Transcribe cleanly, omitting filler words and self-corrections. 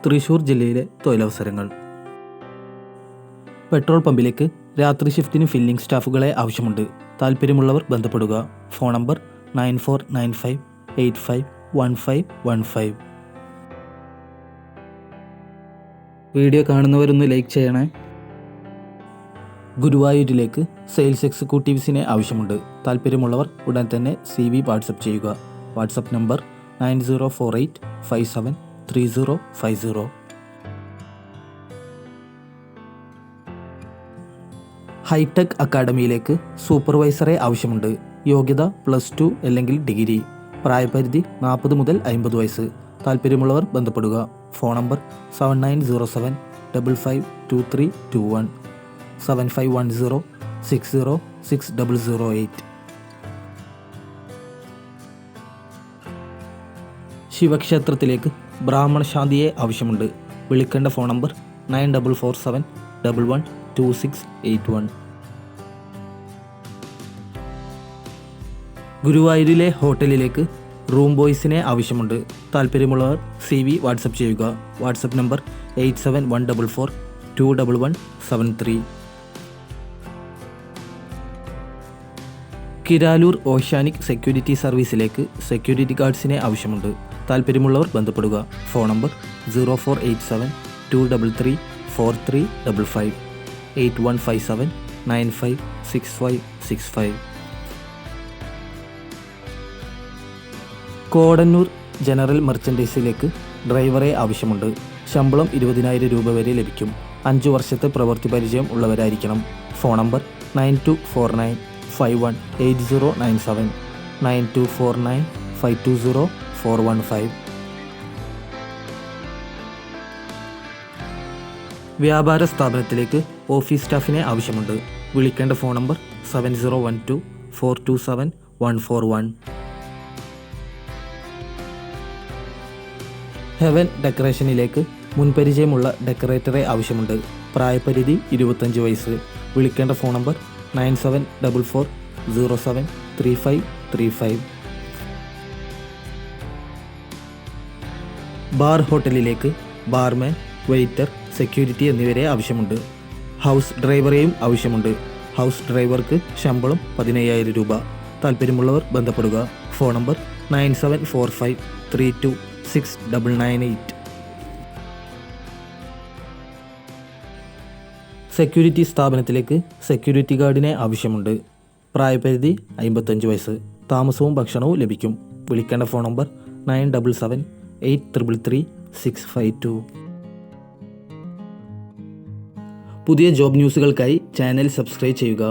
തൃശൂർ ജില്ലയിലെ തൊഴിലവസരങ്ങൾ. പെട്രോൾ പമ്പിലേക്ക് രാത്രി ഷിഫ്റ്റിന് ഫില്ലിംഗ് സ്റ്റാഫുകളെ ആവശ്യമുണ്ട്. താല്പര്യമുള്ളവർ ബന്ധപ്പെടുക. Phone number 9495851515. വീഡിയോ കാണുന്നവരൊന്ന് ലൈക്ക് ചെയ്യണേ. ഗുരുവായൂരിലേക്ക് സെയിൽസ് എക്സിക്യൂട്ടീവ്സിനെ ആവശ്യമുണ്ട്. താല്പര്യമുള്ളവർ ഉടൻ തന്നെ CV വാട്സപ്പ് ചെയ്യുക. WhatsApp number 9048573050. ഹൈടെക് അക്കാഡമിയിലേക്ക് സൂപ്പർവൈസറെ ആവശ്യമുണ്ട്. യോഗ്യത +2 അല്ലെങ്കിൽ ഡിഗ്രി. പ്രായപരിധി 40 മുതൽ 50 വയസ്സ്. താല്പര്യമുള്ളവർ ബന്ധപ്പെടുക. Phone number 7907552321 7510606008. ശിവക്ഷേത്രത്തിലേക്ക് ബ്രാഹ്മണ ശാന്തിയെ ആവശ്യമുണ്ട്. വിളിക്കേണ്ട ഫോൺ നമ്പർ 9447112681. ഗുരുവായൂരിലെ ഹോട്ടലിലേക്ക് റൂം ബോയ്സിനെ ആവശ്യമുണ്ട്. താല്പര്യമുള്ളവർ CV വാട്സപ്പ് ചെയ്യുക. WhatsApp number 8714421173. Kiraloor oceanic security സർവീസിലേക്ക് സെക്യൂരിറ്റി ഗാർഡ്സിനെ ആവശ്യമുണ്ട്. താല്പര്യമുള്ളവർ ബന്ധപ്പെടുക. Phone number 0487233435 8157956565. കോടന്നൂർ ജനറൽ മെർച്ചൻഡൈസിലേക്ക് ഡ്രൈവറെ ആവശ്യമുണ്ട്. ശമ്പളം 20,000 രൂപ വരെ ലഭിക്കും. 5 വർഷത്തെ പ്രവൃത്തി പരിചയം ഉള്ളവരായിരിക്കണം. Phone number 9249518097 9249520415. വ്യാപാര സ്ഥാപനത്തിലേക്ക് ഓഫീസ് സ്റ്റാഫിനെ ആവശ്യമുണ്ട്. വിളിക്കേണ്ട ഫോൺ നമ്പർ 7012427141. ഹെവൻ ഡെക്കറേഷനിലേക്ക് മുൻപരിചയമുള്ള ഡെക്കറേറ്ററെ ആവശ്യമുണ്ട്. പ്രായപരിധി 25 വയസ്സ്. വിളിക്കേണ്ട ഫോൺ നമ്പർ 9744073535. ബാർ ഹോട്ടലിലേക്ക് ബാർമാൻ, വെയിറ്റർ, സെക്യൂരിറ്റി എന്നിവരെ ആവശ്യമുണ്ട്. ഹൗസ് ഡ്രൈവറെയും ആവശ്യമുണ്ട്. ഹൗസ് ഡ്രൈവർക്ക് ശമ്പളം 15,000 രൂപ. താല്പര്യമുള്ളവർ ബന്ധപ്പെടുക. Phone number 9745326998. സെക്യൂരിറ്റി സ്ഥാപനത്തിലേക്ക് സെക്യൂരിറ്റി ഗാർഡിനെ ആവശ്യമുണ്ട്. പ്രായപരിധി 55 വയസ്സ്. താമസവും ഭക്ഷണവും ലഭിക്കും. വിളിക്കേണ്ട ഫോൺ നമ്പർ 9778333652. പുതിയ ജോബ് ന്യൂസുകൾക്കായി ചാനൽ സബ്സ്ക്രൈബ് ചെയ്യുക.